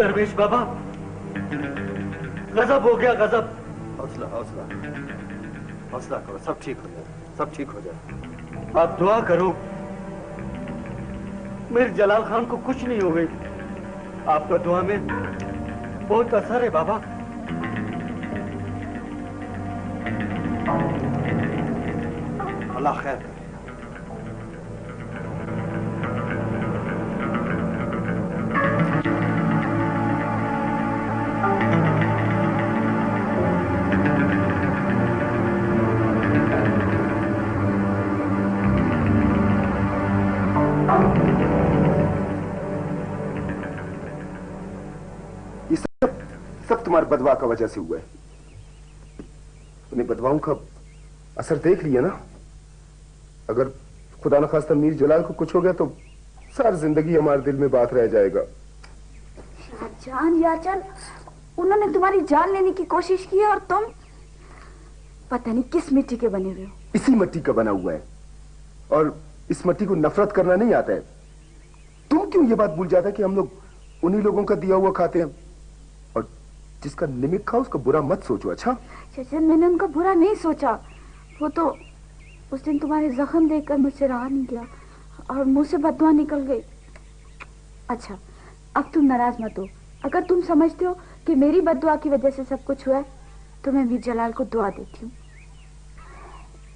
दरवेश बाबा, गजब हो गया, गजब। हौसला हौसला हौसला करो, सब ठीक हो जाए, सब ठीक हो जाए। आप दुआ करो, मीर जलाल खान को कुछ नहीं हो गई। आपका दुआ में बहुत असर है बाबा। अल्लाह खैर करे। सब तुम्हारे बदवा का वजह से हुआ है। तुमने बदवाओं का असर देख लिया ना। अगर खुदा न खास्ता मीर जलाल को कुछ हो गया तो सारी जिंदगी हमारे दिल में बात रह जाएगा। शाहजहान याचन, उन्होंने तुम्हारी जान लेने की कोशिश की और तुम पता नहीं किस मिट्टी के बने हुए हो। इसी मिट्टी का बना हुआ है और इस मिट्टी को नफरत करना नहीं आता है। तुम क्यों ये बात भूल जाता है कि हम लोग उन्हीं लोगों का दिया हुआ खाते हैं और जिसका निमिक खा उसका बुरा मत सोचो। अच्छा चाचा, मैंने उनका बुरा नहीं सोचा। वो तो उस दिन तुम्हारे जख्म देखकर मुझसे रहा नहीं गया और मुंह से बददुआ निकल गई। अच्छा, अब तुम नाराज मत हो। अगर तुम समझते हो कि मेरी बददुआ की वजह से सब कुछ हुआ है तो मैं मीर जलाल को दुआ देती हूँ।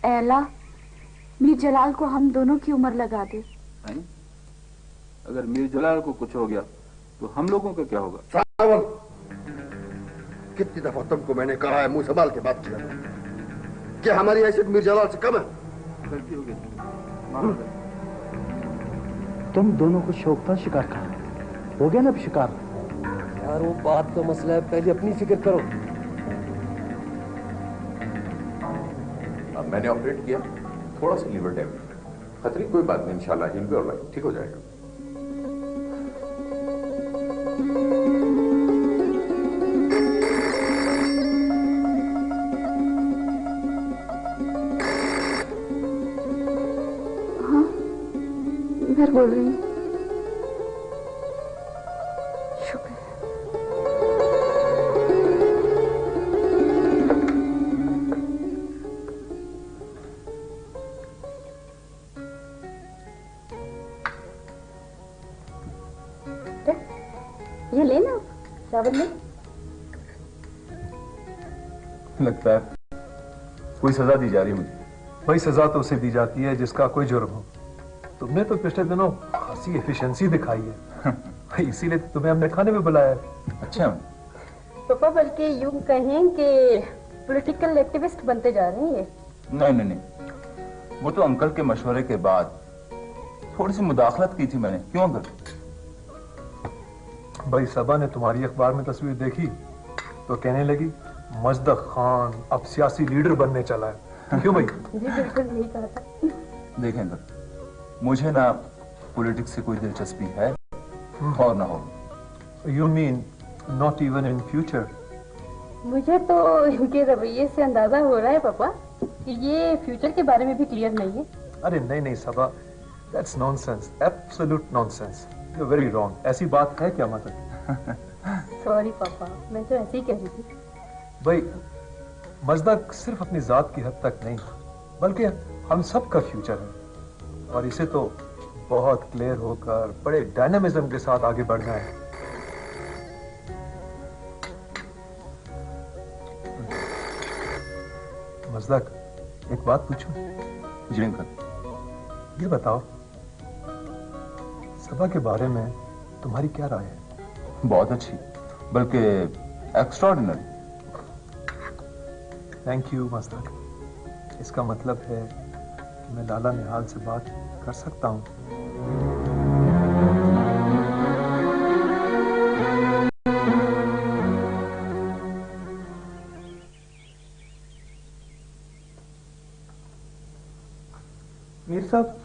ऐ अल्लाह, मीर जलाल को हम दोनों की उम्र लगा दे। अगर मीर जलाल को कुछ हो गया तो हम लोगों का क्या होगा? कितनी दफा तुमको मैंने कहा है, मुंह संभाल के बात किया क्या हमारी हैसियत मीर जलाल से कम है? गलती हो गई। तुम दोनों को शौक था शिकार का, हो गया ना अब शिकार? यार वो बात का मसला है, पहले अपनी फिक्र करो। अब मैंने ऑपरेट किया, थोड़ा सा लीवर डैमेज, खतरे कोई बात नहीं, इंशाल्लाह ही भी ऑलराइट, ठीक हो जाएगा। मैं बोल रही हूँ। शुक्र है। ये लेना चावल ले। लगता है कोई सजा दी जा रही है मुझे। वही सजा तो उसे दी जाती है जिसका कोई जुर्म हो। तुमने तो पिछले दिनों खासी एफिशिएंसी दिखाई है इसीलिए तुम्हें हमने खाने में बुलाया है। अच्छा पापा, बल्कि यूं कहें कि पॉलिटिकल एक्टिविस्ट बनते जा रहे हैं। नहीं नहीं नहीं, वो तो अंकल के मशवरे के बाद थोड़ी सी मुदाखलत की थी मैंने। क्यों अंकल? भाई सबा ने तुम्हारी अखबार में तस्वीर देखी तो कहने लगी मजदक खान अब सियासी लीडर बनने चला है। क्यों भाई? जी बिल्कुल यही कहा था। देखें अंकल, मुझे ना पॉलिटिक्स से कोई दिलचस्पी है और ना हो। You mean not even in future? मुझे तो इनके रवैये से अंदाजा हो रहा है पापा कि ये फ्यूचर के बारे में भी क्लियर नहीं है। अरे नहीं नहीं Saba, that's nonsense, absolute nonsense. You are very wrong. ऐसी बात है क्या मतलब? सॉरी पापा, मैं तो ऐसे ही कह रही थी। भाई मजदक सिर्फ अपनी जात की हद तक नहीं बल्कि हम सब का फ्यूचर है और इसे तो बहुत क्लियर होकर बड़े डायनामिज्म के साथ आगे बढ़ना है। मजदक, एक बात पूछूं? जी अंकल। ये बताओ, सबा के बारे में तुम्हारी क्या राय है? बहुत अच्छी, बल्कि एक्स्ट्राऑर्डिनरी। Thank you मजदक। इसका मतलब है कि मैं लाला निहाल से बात कर सकता हूँ। मीर साहब,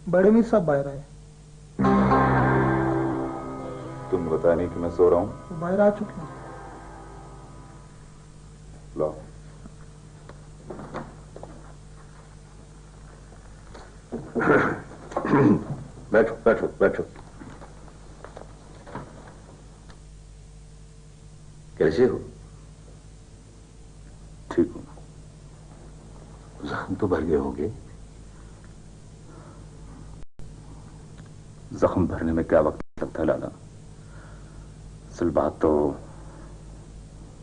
बड़े मीर साहब बाहर आए। तुम बता नहीं कि मैं सो रहा हूँ? बाहर आ चुके हैं। लो। बैठो बैठो बैठो। कैसे हो? ठीक हूं। जख्म तो भर गए होंगे। जख्म भरने में क्या वक्त लगता है लाला? असल बात तो।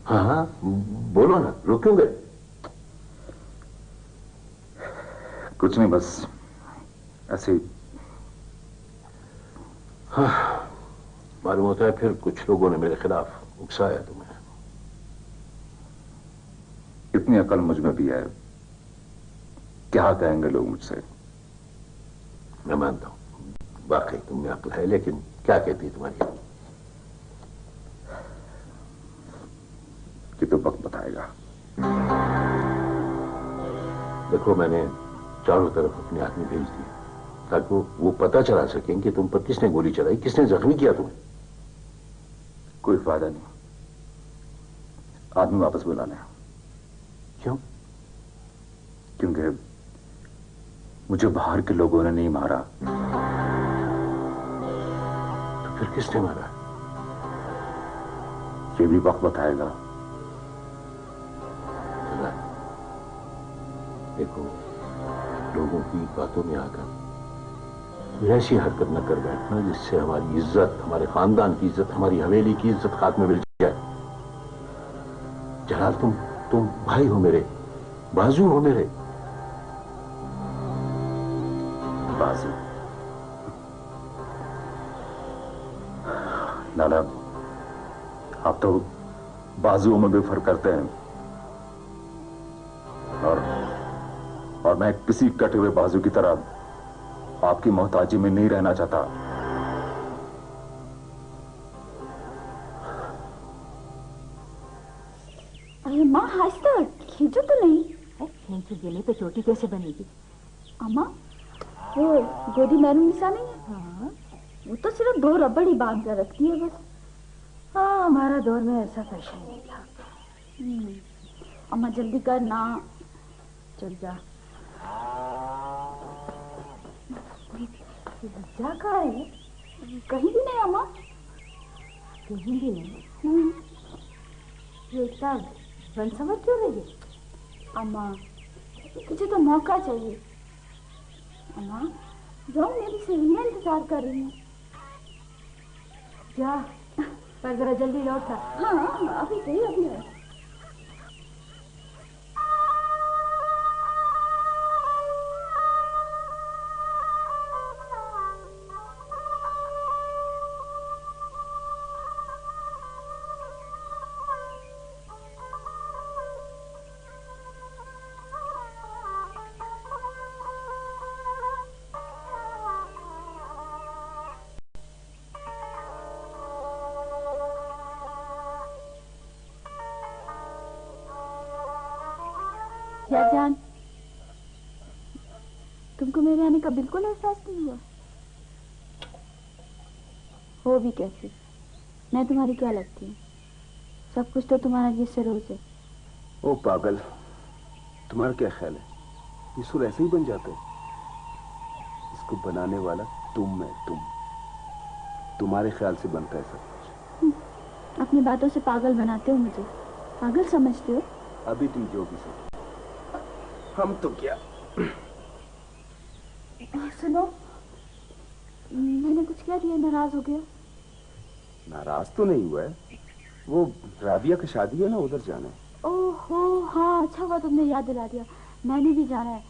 हाँ हाँ, बोलो ना, रुक क्यों गए? कुछ नहीं, बस ऐसे ही। हाँ, मालूम होता है फिर कुछ लोगों ने मेरे खिलाफ उकसाया तुम्हें। इतनी अकल मुझ में भी है, क्या कहेंगे लोग मुझसे? मैं मानता हूं वाकई तुम में अक्ल है, लेकिन क्या कहती है तुम्हारी अक्ल? ये तो वक्त बताएगा। देखो, मैंने चारों तरफ अपने आदमी भेज दिए ताकि वो पता चला सकें कि तुम पर किसने गोली चलाई, किसने जख्मी किया तुम्हें। कोई फायदा नहीं, आदमी वापस बुला लें। क्यों? क्योंकि मुझे बाहर के लोगों ने नहीं मारा। तो फिर किसने मारा? ये भी वक्त बताएगा। देखो, लोगों की बातों में आकर ऐसी हरकत न कर बैठना जिससे हमारी इज्जत, हमारे खानदान की इज्जत, हमारी हवेली की इज्जत खाक में मिल जाए। जलाल, तुम भाई हो मेरे, बाजू हो मेरे। बाजू? लाला, आप तो बाजुओं में भी फर्क करते हैं, और मैं किसी कटे हुए बाजू की तरह आपकी मोहताजी में नहीं रहना चाहता। अरे माँ, आज तक खींचो तो नहीं। खींच गले पे चोटी कैसे बनेगी? अम्मा, वो गोदी मैनू निशा नहीं है? हाँ, वो तो सिर्फ 2 रबड़ ही बांध कर रखती है बस। हाँ, हमारा दौर में ऐसा फैशन नहीं था। अम्मा जल्दी कर ना। चल जा। जा कहाँ है? कहीं भी नहीं अम्मा। कहीं भी नहीं? ये इतना बन समझ क्यों रही है? अम्मा, मुझे तो मौका चाहिए। अम्मा, जाओ, मेरी सहेलियां इंतजार कर रही हैं। जा, पर जरा जल्दी लौट आ। हाँ, अभी सही, अभी है। क्या जान, तुमको मेरे आने का बिल्कुल एहसास नहीं हुआ? हो भी कैसे, मैं तुम्हारी क्या लगती हूँ? सब कुछ तो तुम्हारा जिससे रोज है। ओ पागल, तुम्हारा क्या ख्याल है ये सुर ऐसे ही बन जाते हैं? इसको बनाने वाला तुम है, तुम्हारे ख्याल से बनता है सब कुछ। अपनी बातों से पागल बनाते हो मुझे, पागल समझते हो? अभी तुम जो भी समझो, हम तो क्या। सुनो, मैंने कुछ कह दिया, नाराज हो गया? नाराज तो नहीं हुआ है, वो राबिया की शादी है ना, उधर जाना है। ओहो हाँ, अच्छा हुआ तुमने याद दिला दिया, मैंने भी जाना है।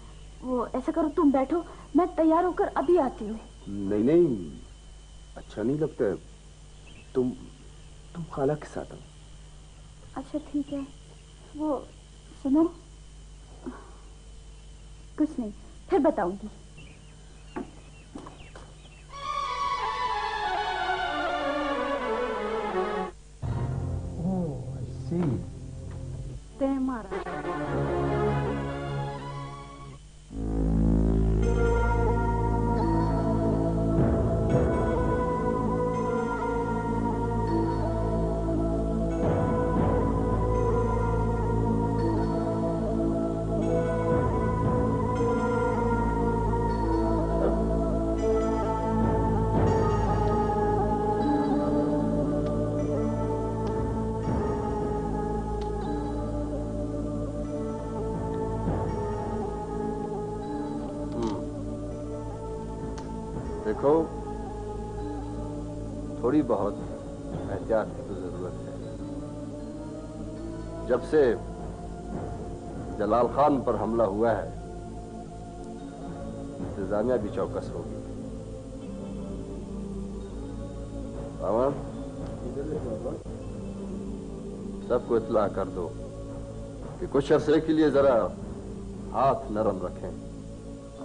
वो ऐसा करो, तुम बैठो, मैं तैयार होकर अभी आती हूँ। नहीं नहीं, अच्छा नहीं लगता है। तुम खाला के साथ आओ। अच्छा ठीक है। वो सुनो, कुछ नहीं, फिर बताऊंगी। ते मारा देखो, थोड़ी बहुत एहतियात की तो जरूरत है। जब से जलाल खान पर हमला हुआ है, इंतजामिया भी चौकस होगी। सबको इत्तला कर दो कि कुछ अरसे के लिए जरा हाथ नरम रखें।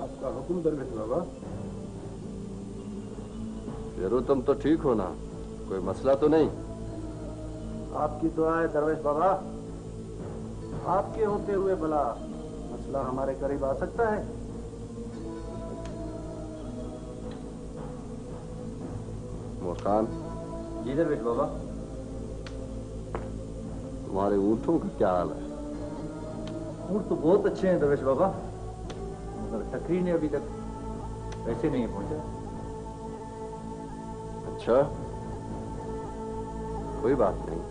आपका हुक्म दरवेश बाबा। जरूर तुम तो ठीक हो ना, कोई मसला तो नहीं? आपकी दुआ है दरवेश बाबा, आपके होते हुए भला मसला हमारे करीब आ सकता है? मुखान। जी दरवेश बाबा। तुम्हारे ऊँटों का क्या हाल है? ऊँट तो बहुत अच्छे हैं दरवेश बाबा, मगर टकरी ने अभी तक वैसे नहीं पहुंचा। अच्छा, कोई बात नहीं।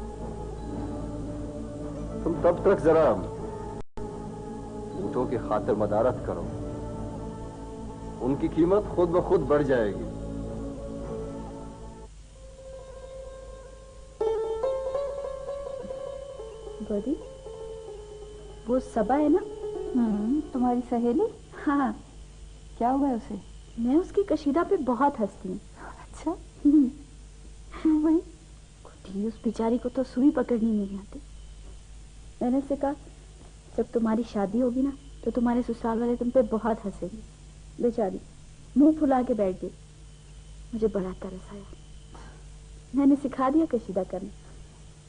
तुम तब तक जरा ऊँटों की खातिर मदारत करो, उनकी कीमत खुद ब खुद बढ़ जाएगी। गोदी, वो सबा है ना? तुम्हारी सहेली? हाँ। क्या हुआ है उसे? मैं उसकी कशीदा पे बहुत हंसती हूँ। अच्छा। वही गोदी, उस बेचारी को तो सुई पकड़नी नहीं आती। मैंने उससे कहा, जब तुम्हारी शादी होगी ना तो तुम्हारे ससुराल वाले तुम पे बहुत हंसेंगे। बेचारी मुंह फुला के बैठ गई। मुझे बड़ा तरस आया। मैंने सिखा दिया कशीदा करना।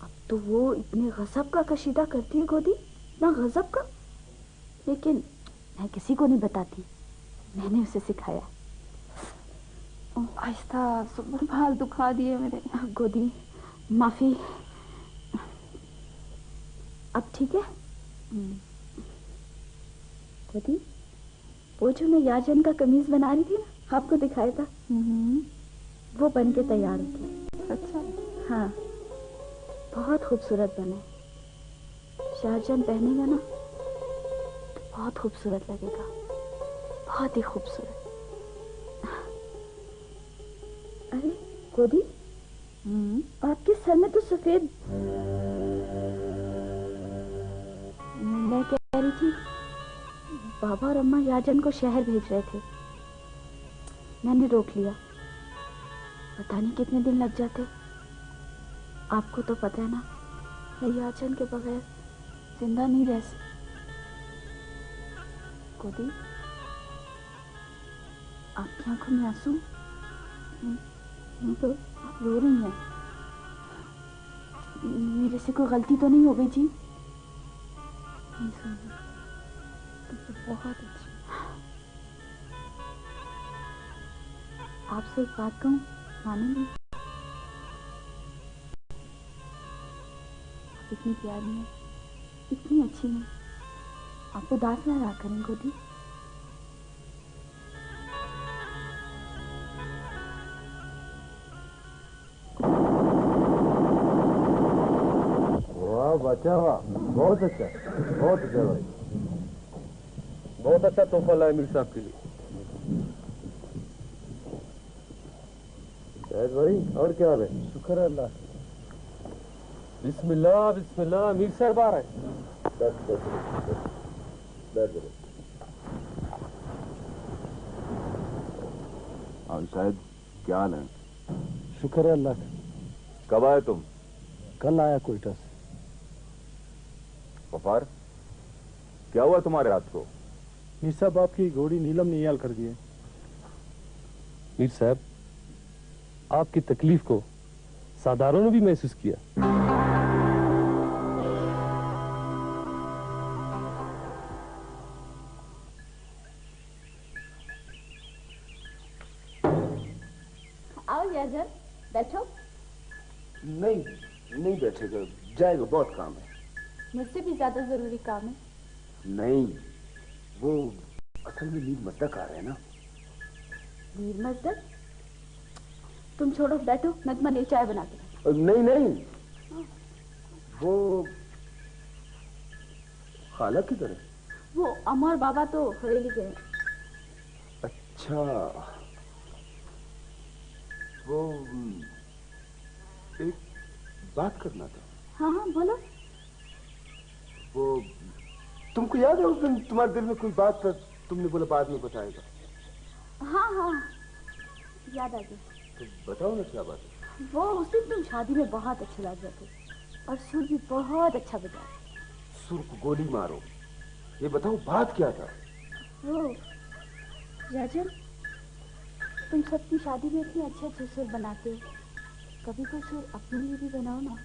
अब तो वो इतने गजब का कशीदा करती है गोदी, इतना गजब का। लेकिन मैं किसी को नहीं बताती, मैंने उसे सिखाया। आहिस्ता, बाल दुखा दिए मेरे। गोदी माफी। अब ठीक है? गोदी, वो जो मैं याजन का कमीज बना रही थी ना, आपको दिखाया था, वो बन के तैयार हो गया। अच्छा। हाँ, बहुत खूबसूरत बने। शाहजहां पहनेगा ना तो बहुत खूबसूरत लगेगा, बहुत ही खूबसूरत। अरे गोदी, आपके सर में तो सफेद। मैं कह रही थी, बाबा और अम्मा याजन को शहर भेज रहे थे, मैंने रोक लिया। पता नहीं कितने दिन लग जाते। आपको तो पता है ना, मैं याचन के बगैर जिंदा नहीं रह सकती। गोदी, आपकी आंखों में आंसू? नहीं तो आप रो रही हैं। मेरे से कोई गलती तो नहीं हो गई जी? नहीं सुनिए, तुम तो बहुत अच्छी। आपसे एक बात कहूँ, मानेंगी? आप इतनी प्यारी हैं, इतनी अच्छी हैं, आप उदास ना रहा करें गोदी। वाह बच्चा, वाह, बहुत अच्छा, बहुत अच्छा भाई, बहुत अच्छा तोहफा लाए मीर साहब के लिए। शायद भाई, और क्या हाल है? शुक्र है अल्लाह। बिस्मिल्लाह बिस्मिल्लाह, मीर साहब आ रहे हैं। और शायद क्या हाल है? शुक्र है अल्लाह का। कब आए तुम? कल आया कोयटा से। वफार, क्या हुआ तुम्हारे हाथ को? मीर साहब, आपकी घोड़ी नीलम ने याल कर दी है। मीर साहब, आपकी तकलीफ को सादारों ने भी महसूस किया। आओ याजन, बैठो। नहीं, नहीं बैठेगा, जाएगा, बहुत काम है। मुझसे भी ज्यादा जरूरी काम है। नहीं, वो असल में मीर मजदक आ रहे हैं ना। मीर मजदक? तुम छोड़ो, बैठो, मैं तुम्हारे लिए चाय बना के लाती हूँ। नहीं नहीं, वो खाला किधर है? वो अम्मा और बाबा तो हवेली गए। अच्छा, वो एक बात करना था। हाँ हाँ बोलो। वो तुमको याद है उस दिन तुम्हारे दिल में कोई बात था, तुमने बोला बाद में बताएगा। हाँ हाँ याद आ गई। तो बताओ ना क्या बात है। वो उस दिन तुम शादी में बहुत अच्छे लग रहे थे और सुर भी बहुत अच्छा बजा। सुर को गोली मारो, ये बताओ बात क्या था। वो राजन, तुम सबकी शादी में इतने अच्छे अच्छे सुर बनाते हो, कभी कोई सुर अपने लिए भी बनाओ ना।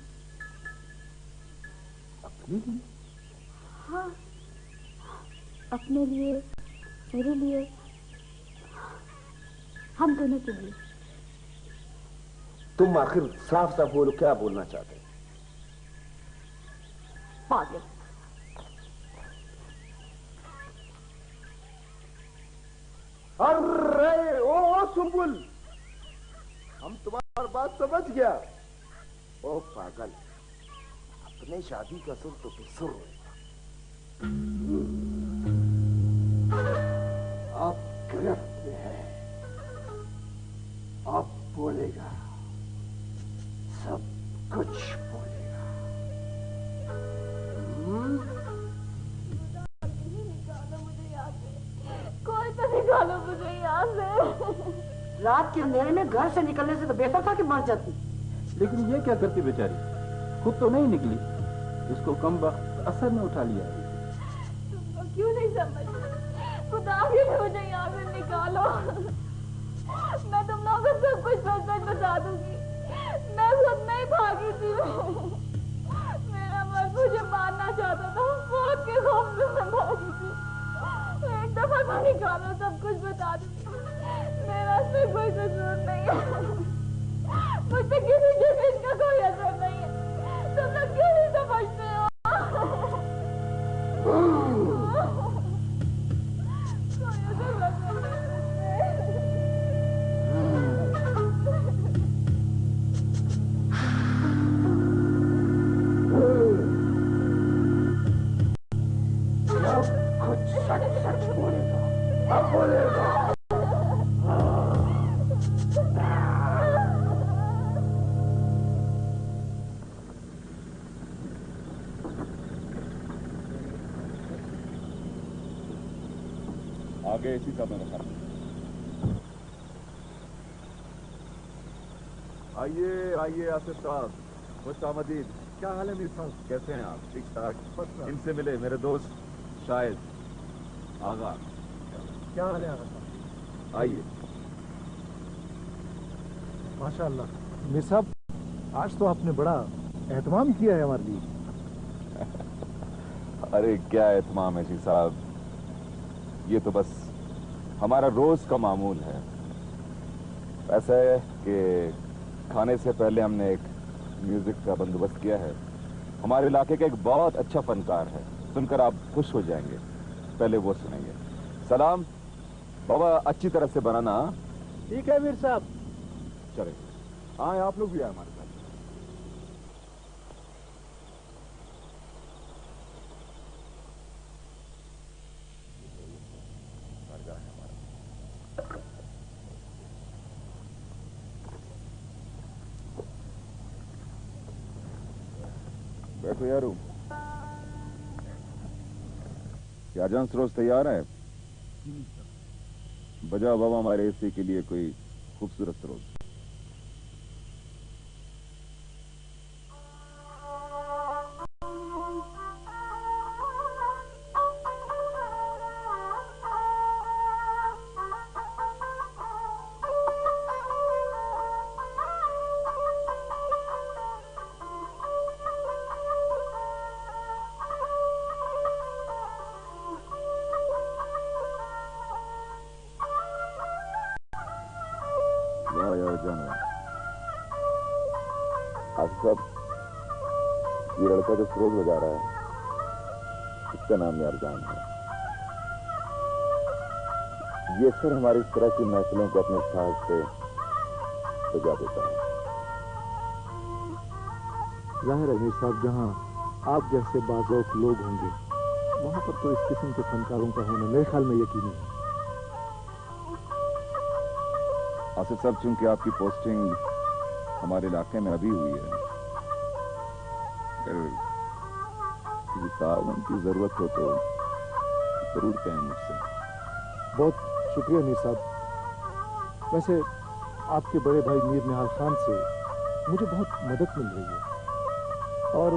अपने लिए? हाँ, अपने लिए, मेरे लिए, हम दोनों के लिए। तुम आखिर साफ साफ बोलो, क्या बोलना चाहते हो? पागल। अरे ओ सुम्बुल, हम तुम्हारी बात समझ गया। ओ पागल, अपने शादी का सुर तो बेसुर होगा। अब गिरफ्त में है, अब बोलेगा, सब कुछ बोलेगा। कोई तो निकालो मुझे यहाँ से। रात के अंधेरे में घर से निकलने से तो बेहतर था कि मर जाती। लेकिन ये क्या करती बेचारी, खुद तो नहीं निकली, इसको कम वक्त असर में उठा लिया। तुमको क्यों नहीं समझते? खुदा के लिए मुझे यहाँ से निकालो। मैं तुम लोगों को सब कुछ सच बता दूंगी। मैं खुद नहीं भागी थी। मेरा मर्द मुझे मारना चाहता था, मौत के खौफ में मैं भागी थी। एक दफा तो निकालो, सब कुछ बता दूंगी। मेरा इसमें कोई कसूर नहीं है। मुझ पे किसी चीज का कोई असर नहीं है। तुम लोग क्यों नहीं समझते हो? कोई असर नहीं है। सच सच बोलेगा, अब बोलेगा। आगे इसी समय रखा। आइए आइए आसिफ साहब, खुश आमदीद। क्या हाल है मीर साहब? कैसे हैं आप? ठीक ठाक। इनसे मिले मेरे दोस्त शायद आगा। क्या हाल है आगा साहब? आइए। माशाअल्लाह मीर साहब, आज तो आपने बड़ा एहतमाम किया है हमारे लिए। अरे क्या एहतमाम है जी साहब, ये तो बस हमारा रोज का मामूल है। ऐसा है कि खाने से पहले हमने एक म्यूजिक का बंदोबस्त किया है। हमारे इलाके का एक बहुत अच्छा फनकार है, सुनकर आप खुश हो जाएंगे। पहले वो सुनेंगे। सलाम बाबा, अच्छी तरह से बनाना। ठीक है मीर साहब। चले आए, आप लोग भी आए हमारे साथ। बैठो यारो। क्या जान सरोज तैयार है? बजाओ बाबा हमारे हिस्से के लिए कोई खूबसूरत सरोज। सब ये लड़का जो सरोज बजा रहा है, इसका नाम यारजान है। ये सर हमारी इस तरह की महफिलों को अपने साथ से बजा देता है। जाहिर है मीर साहब, जहाँ आप जैसे बाज़ौक़ लोग होंगे, वहाँ पर तो इस किस्म के फनकारों का होना मेरे ख्याल में यकीनी है। आसिफ साहब, चूंकि आपकी पोस्टिंग हमारे इलाके में अभी हुई है, अगर किसी ताउन की जरूरत हो तो जरूर कहें मुझसे। बहुत शुक्रिया मीर साहब। वैसे आपके बड़े भाई मीर निहाल खान से मुझे बहुत मदद मिल रही है और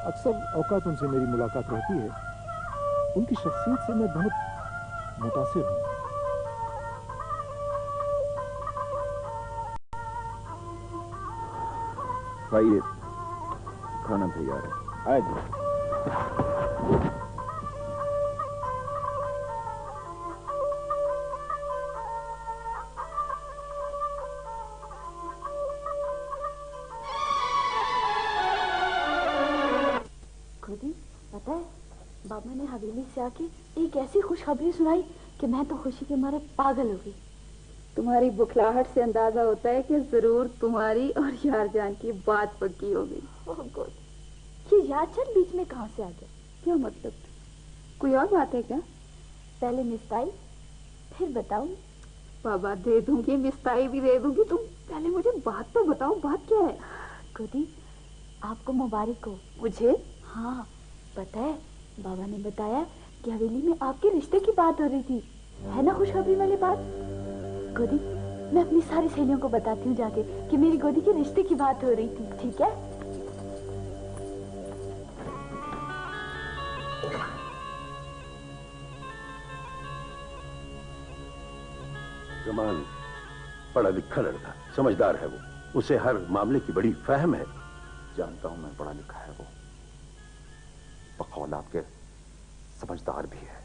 अक्सर औकात उनसे मेरी मुलाकात रहती है। उनकी शख्सियत से मैं बहुत मुतासिर हूं। भाई, ये खाना तैयार है, आए जी। खुदी, पता है बाबा ने हवेली से आके एक ऐसी खुशखबरी सुनाई कि मैं तो खुशी के मारे पागल हो गई। तुम्हारी बुखलाहट से अंदाजा होता है कि जरूर तुम्हारी और यारजान की बात पक्की हो गई। ओह गॉड, ये यारजान बीच में कहाँ से आ गया? क्या मतलब? कोई और बात है क्या? पहले मिस्ताई, फिर बताऊं? बाबा दे दूंगी, मिस्ताई भी दे दूंगी, तुम पहले मुझे बात तो बताओ, बात क्या है? खुदी, आपको मुबारक हो। मुझे? हाँ, पता है बाबा ने बताया कि हवेली में आपके रिश्ते की बात हो रही थी, है ना खुशखबरी वाली बात? गोदी, मैं अपनी सारी सहेलियों को बताती हूँ जाके कि मेरी गोदी के रिश्ते की बात हो रही थी, ठीक है? जमान पढ़ा लिखा लड़का, समझदार है वो, उसे हर मामले की बड़ी फहम है। जानता हूं मैं, पढ़ा लिखा है वो, बकौल आपके समझदार भी है।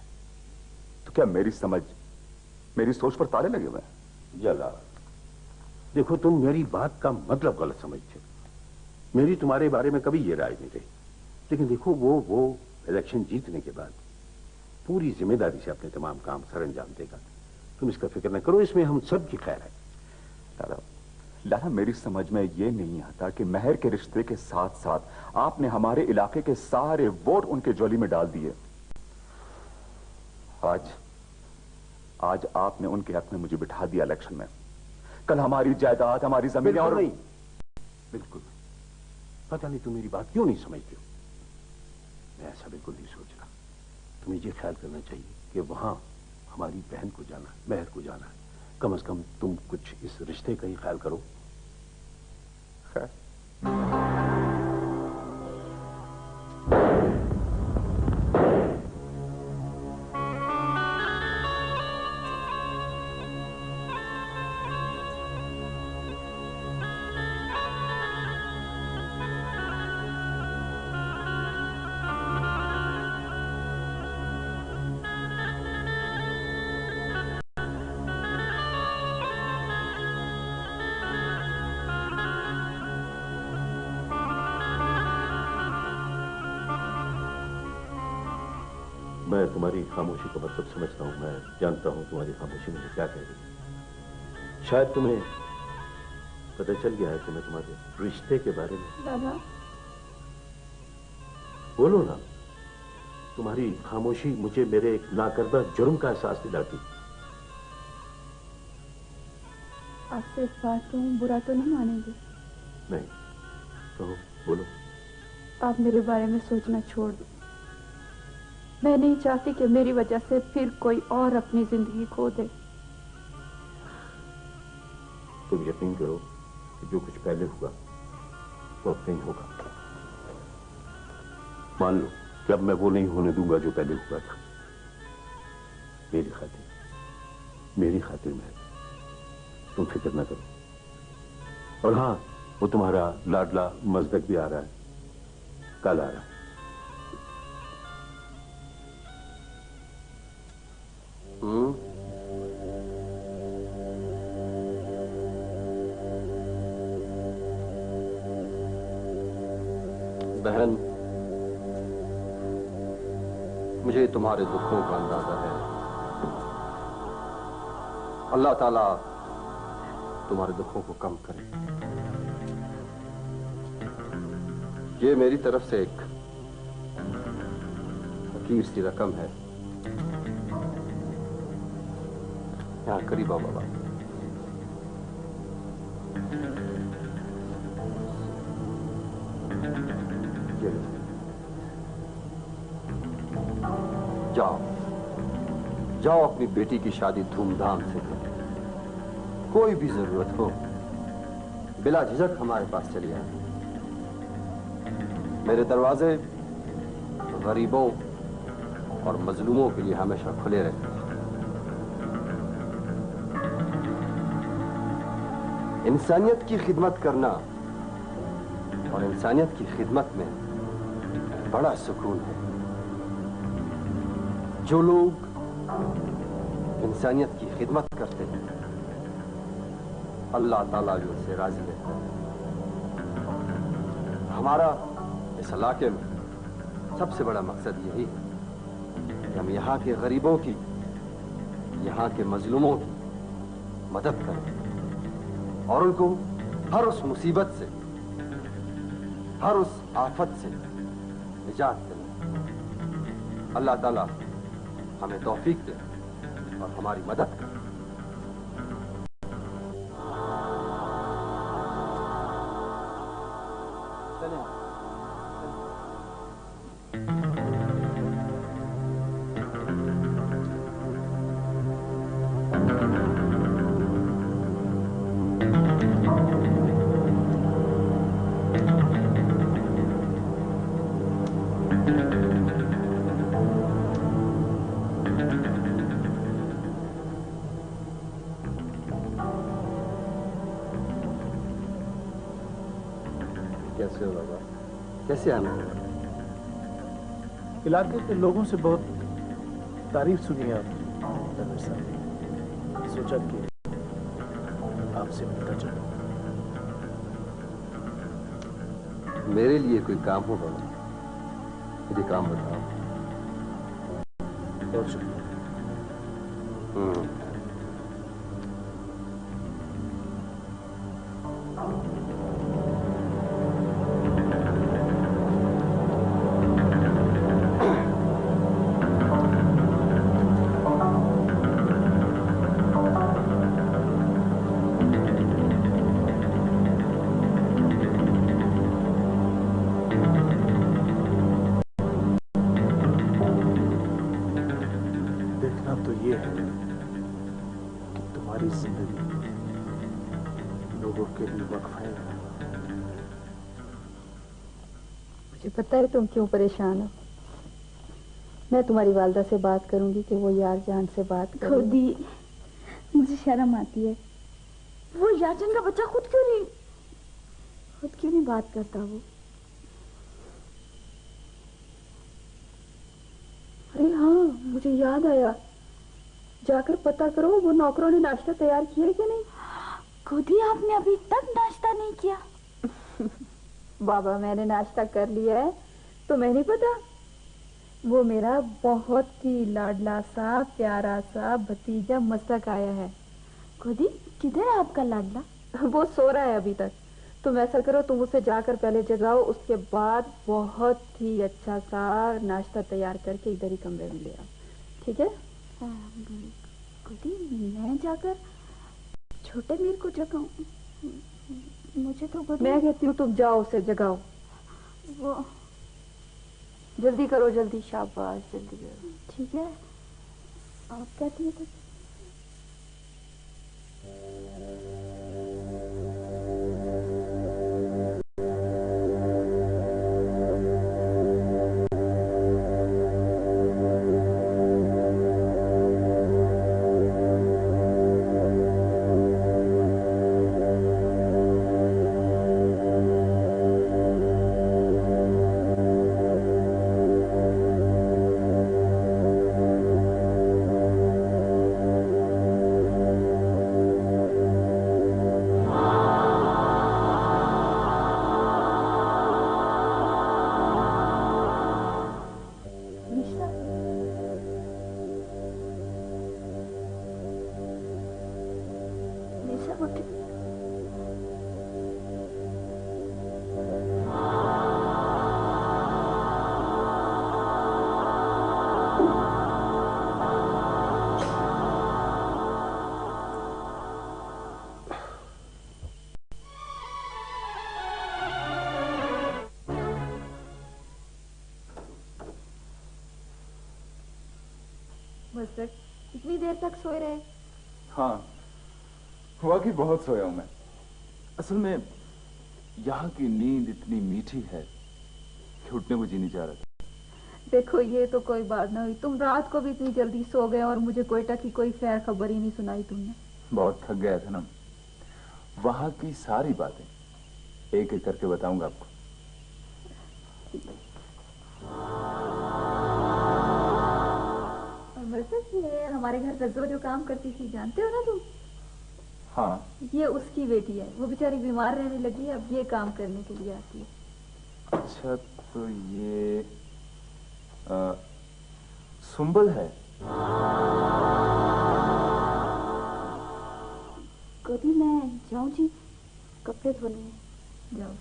तो क्या मेरी समझ, मेरी सोच पर ताले लगे हुए हैं? जला, देखो तुम मेरी बात का मतलब गलत समझते हो। मेरी तुम्हारे बारे में कभी ये राय नहीं रही, लेकिन देखो वो इलेक्शन जीतने के बाद पूरी जिम्मेदारी से अपने तमाम काम सर अंजाम देगा। तुम इसका फिक्र न करो, इसमें हम सब की खैर है। लाला, मेरी समझ में ये नहीं आता कि महर के रिश्ते के साथ साथ आपने हमारे इलाके के सारे वोट उनके झोली में डाल दिए। आज आपने उनके हक में मुझे बिठा दिया इलेक्शन में। कल हमारी जायदाद, हमारी जमीनें और नहीं, बिल्कुल पता नहीं तुम मेरी बात क्यों नहीं समझते हो। मैं ऐसा बिल्कुल नहीं सोच रहा। तुम्हें ये ख्याल करना चाहिए कि वहां हमारी बहन को जाना है, महर को जाना है। कम से कम तुम कुछ इस रिश्ते का ही ख्याल करो। खैर, मैं तुम्हारी खामोशी का मतलब समझता हूं। मैं जानता हूं तुम्हारी खामोशी मुझे क्या कह रही है। शायद तुम्हें पता चल गया है कि मैं तुम्हारे रिश्ते के बारे में। बाबा, बोलो ना। तुम्हारी खामोशी मुझे मेरे एक नाकर्दा जुर्म का एहसास दिलाती। आपसे इस बात को बुरा तो नहीं मानेंगे? नहीं, कहो, बोलो। आप मेरे बारे में सोचना छोड़ दो। मैं नहीं चाहती कि मेरी वजह से फिर कोई और अपनी जिंदगी खो दे। तुम यकीन करो कि जो कुछ पहले हुआ वो अब नहीं होगा। मान लो कि अब मैं वो नहीं होने दूंगा जो पहले हुआ था। मेरी खातिर में तुम फिक्र न करो। और हाँ, वो तुम्हारा लाडला मजदक भी आ रहा है, कल आ रहा है। बहन, मुझे तुम्हारे दुखों का अंदाजा है। अल्लाह ताला तुम्हारे दुखों को कम करे। ये मेरी तरफ से एक फकीर सी रकम है। यहाँ करीब आओ बाबा। ये लो। जाओ जाओ, अपनी बेटी की शादी धूमधाम से करो। कोई भी जरूरत हो बिला झिझक हमारे पास चली आए। मेरे दरवाजे गरीबों और मजलूमों के लिए हमेशा खुले रहते हैं। इंसानियत की खिदमत करना और इंसानियत की खिदमत में बड़ा सुकून है। जो लोग इंसानियत की खिदमत करते हैं अल्लाह ताला भी उनसे राजी रहता है। हमारा इस इलाके में सबसे बड़ा मकसद यही है कि हम यहाँ के गरीबों की, यहाँ के मजलूमों की मदद करें और उनको हर उस मुसीबत से, हर उस आफत से निजात दिलाएं। अल्लाह ताला हमें तौफीक दे और हमारी मदद करे। कैसे हो बाबा? कैसे आना है? इलाके के लोगों से बहुत तारीफ सुनी है आपने साहब, सोचा कि आपसे मिलता चलो। मेरे लिए कोई काम हो बाबा, मुझे काम बताओ। बहुत शुक्रिया। तो ये है कि तुम्हारी जिंदगी लोगों के लिए वक्फ है। मुझे पता है तुम क्यों परेशान हो। मैं तुम्हारी वालदा से बात करूंगी कि वो यार जान से बात करे। खुद ही मुझे शर्म आती है। वो यारजान का बच्चा खुद क्यों नहीं बात करता वो? अरे हाँ, मुझे याद आया, जाकर पता करो वो नौकरों ने नाश्ता तैयार किया कि नहीं। खुद ही आपने अभी तक नाश्ता नहीं किया? बाबा मैंने नाश्ता कर लिया है, तुम्हें नहीं पता? वो मेरा बहुत ही लाडला सा प्यारा सा भतीजा मस्तक आया है। खुद ही किधर है आपका लाडला? वो सो रहा है अभी तक। तुम ऐसा करो, तुम उसे जाकर पहले जगाओ, उसके बाद बहुत ही अच्छा सा नाश्ता तैयार करके इधर ही कमरे में ले आओ, ठीक है? खुद ही मैं जाकर छोटे मीर को जगाऊं? मुझे तो मैं कहती हूँ तुम जाओ, उसे जगाओ। वो जल्दी करो, जल्दी, शाबाश, जल्दी करो। ठीक है, आप कहती हैं तो। तक? इतनी देर तक सोए रहे? हाँ, वाकई बहुत सोया हूं मैं। असल में यहाँ की नींद इतनी मीठी है कि उठने को जी नहीं जा रहा था। देखो ये तो कोई बात ना हुई, तुम रात को भी इतनी जल्दी सो गए और मुझे कोयटा की कोई खैर खबर ही नहीं सुनाई तुमने। बहुत थक गया था ना। वहां की सारी बातें एक एक करके बताऊंगा आपको। और मतलब ये हमारे घर रज्जो जो काम करती थी, जानते हो ना तुम? हाँ। ये उसकी बेटी है, वो बेचारी बीमार रहने लगी है, अब ये काम करने के लिए आती है। अच्छा, तो ये सुंबल है। कभी मैं जाऊं जी, कपड़े धोने। जाओ।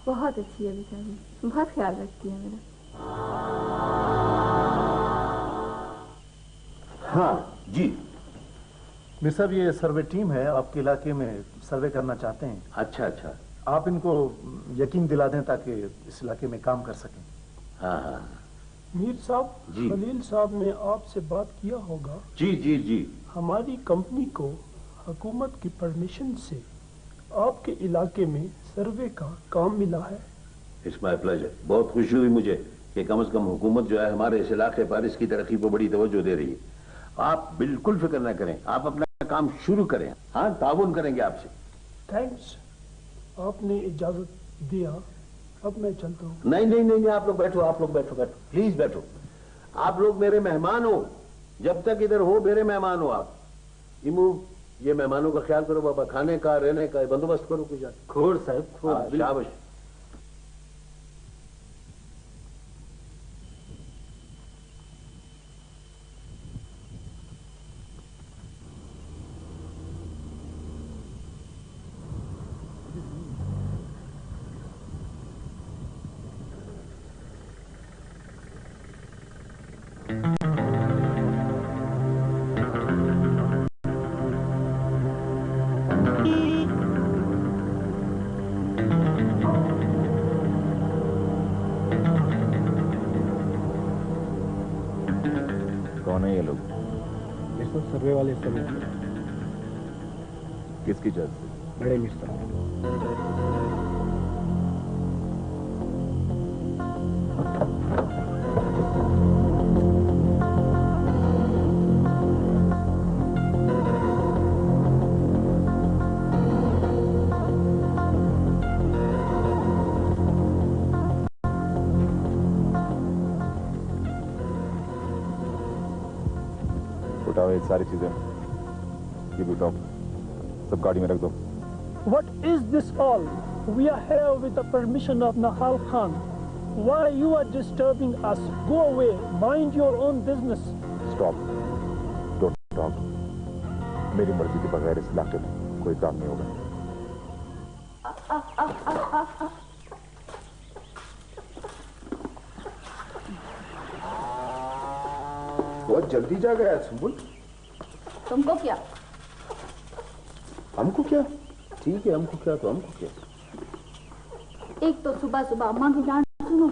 बहुत अच्छी है बेचारी, बहुत ख्याल रखती है मेरा। हाँ जी मीर साहब, ये सर्वे टीम है, आपके इलाके में सर्वे करना चाहते हैं। अच्छा अच्छा। आप इनको यकीन दिला दें ताकि इस इलाके में काम कर सकें। हाँ हाँ मीर साहब, जी। खलील साहब ने आपसे बात किया होगा। जी जी जी। हमारी कंपनी को हुकूमत की परमिशन से आपके इलाके में सर्वे का काम मिला है। It's my pleasure. बहुत खुशी हुई मुझे कि कम से कम हुकूमत जो है हमारे इस इलाके पर इसकी तरक्की को बड़ी तवज्जो दे रही है। आप बिल्कुल फिक्र न करें, आप अपना काम शुरू करें। हाँ, ताउन करेंगे आपसे। थैंक्स, आपने इजाजत दिया। अब मैं चलता हूँ। नहीं नहीं नहीं, आप लोग बैठो, आप लोग बैठो बैठो, प्लीज बैठो। आप लोग मेरे मेहमान हो, जब तक इधर हो मेरे मेहमान हो आप। इमू, ये मेहमानों का ख्याल करो बाबा, खाने का रहने का बंदोबस्त करो कुछ। खोर साहब, खोर। शाबाश। कौन है ये लोग? ये सब सर्वे वाले सभी किसकी जज से? बड़े मीर साहब। उठाओ ये सारी चीजें, ये भी उठाओ, सब गाड़ी में रख दो। What is this all? We are here with the permission of Nahal Khan. Why you are disturbing us? Go away. Mind your own business. Stop, don't talk. मेरी मर्जी के बगैर इस इलाके में कोई काम नहीं होगा। बहुत जल्दी जा गया सुंबुल। तुमको क्या? हमको क्या? ठीक है, हमको क्या तो हमको क्या। एक तो सुबह सुबह अम्मा की डांट सुनो,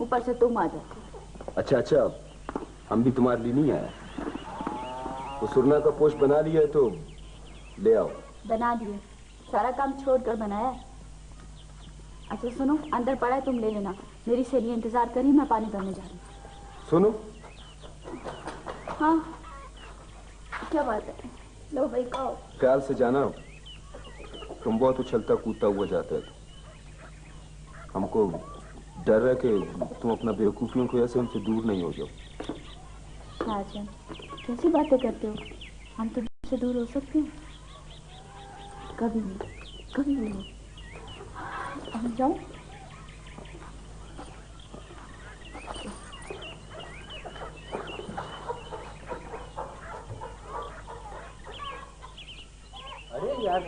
ऊपर से तुम आ जाते। अच्छा अच्छा, हम भी तुम्हारे लिए नहीं आए। वो सुरना का पोस्ट बना लिया है तो ले आओ। बना दिए, सारा काम छोड़कर बनाया। अच्छा सुनो, अंदर पड़ा है, तुम ले लेना। मेरी सहेली इंतजार करी, मैं पानी भरने जा रही हूँ। सुनो। हाँ, क्या बात है? लो भाई खाओ। ख्याल से जाना, तुम बहुत उछलता कूदता हुआ जाता है। हमको डर है कि तुम अपना बेवकूफियों की वजह से हमसे दूर नहीं हो जाओ। शाहजहां, कैसी बातें करते हो? हम तुमसे दूर हो सकते हैं? कभी नहीं, कभी नहीं। हम जाओ। अरे यार,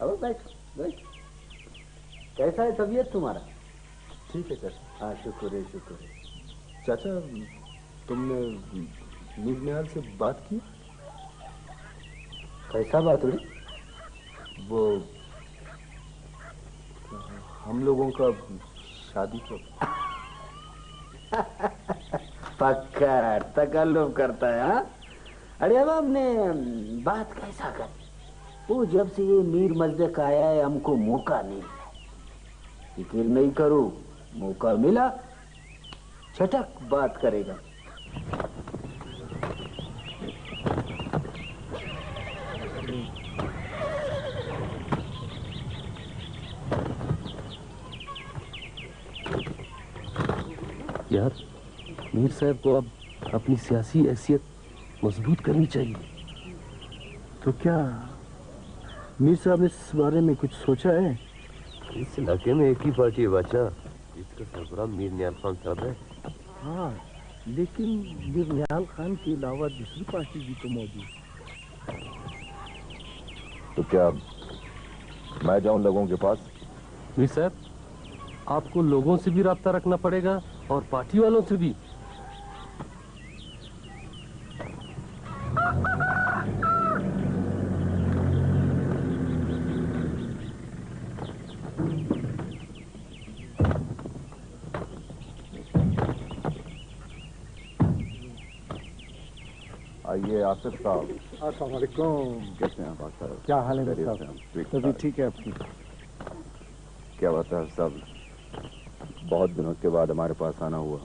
अब बैठो बैठो। कैसा है तबीयत तुम्हारा? ठीक है सर। हाँ, शुक्र है शुक्र है। चाचा, तुमने मीर निहाल से बात की? कैसा बात हुई? वो हम लोगों का शादी को। पक्का तकल्लुफ करता है। हाँ अरे अब आपने बात कैसा कर, वो जब से ये मीर मजदक आया है हमको मौका नहीं मिला। फिक्र नहीं करो, मौका मिला झटक बात करेगा। यार मीर साहब को अब अपनी सियासी हैसियत मजबूत करनी चाहिए। तो क्या मीर साहब ने इस बारे में कुछ सोचा है? इस इलाके में एक ही पार्टी है बाचा, इसका सरबराह मीर निहाल खान साहब है। हाँ लेकिन मीर निहाल खान के अलावा दूसरी पार्टी भी तो मौजूद। तो क्या मैं जाऊं लोगों के पास? मीर साहब आपको लोगों से भी राब्ता रखना पड़ेगा और पार्टी वालों से भी। आइए आसिफ साहब। अस्सलाम वालेकुम। कैसे हैं आप साहब? क्या हाल है साहब? तभी ठीक है आपकी? क्या बात है साहब, बहुत दिनों के बाद हमारे पास आना हुआ।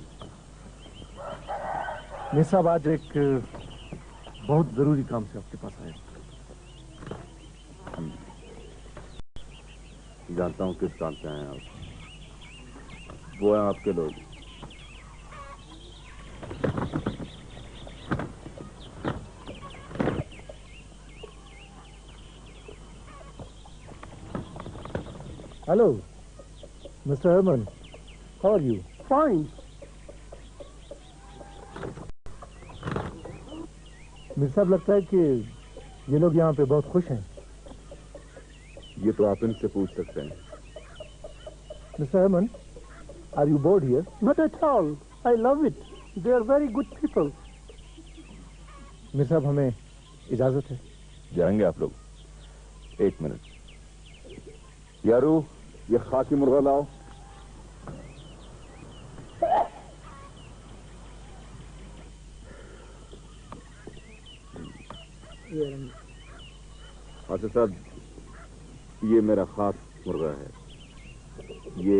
मीर साहब आज एक बहुत जरूरी काम से आपके पास आए। जानता हूँ किस काम से आए हैं आप। वो हैं आपके लोग। Hello mister Harman, how are you? Fine. Mir साहब लगता है कि ये लोग यहाँ पे बहुत खुश हैं। ये तो आप इनसे पूछ सकते हैं। Mister Harman, are you bored here? Not at all. I love it. They are very good people. Mir साहब हमें इजाजत है। जाएंगे आप लोग? एक मिनट यारू, ये खाकी मुर्गा लाओ। अच्छा साहब, ये मेरा खास मुर्गा है, ये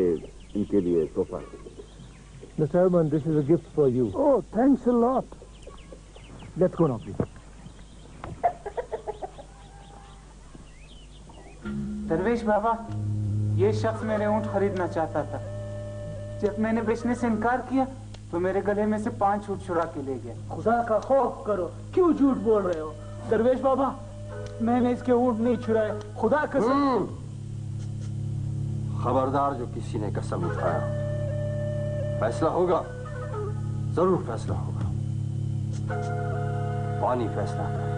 इनके लिए तोहफा है। Mr. Herman, this is a gift for you. Oh, thanks a lot. Let's go now, please. दरवेश बाबा, ये शख्स मेरे ऊंट खरीदना चाहता था। जब मैंने बेचने से इनकार किया तो मेरे गले में से 5 ऊंट चुरा के ले गया। खुदा का खौफ करो, क्यों झूठ बोल रहे हो? दरवेश बाबा, मैंने इसके ऊंट नहीं चुराए, खुदा कसम। खबरदार जो किसी ने कसम उठाया, फैसला होगा, जरूर फैसला होगा। पानी फैसला करे।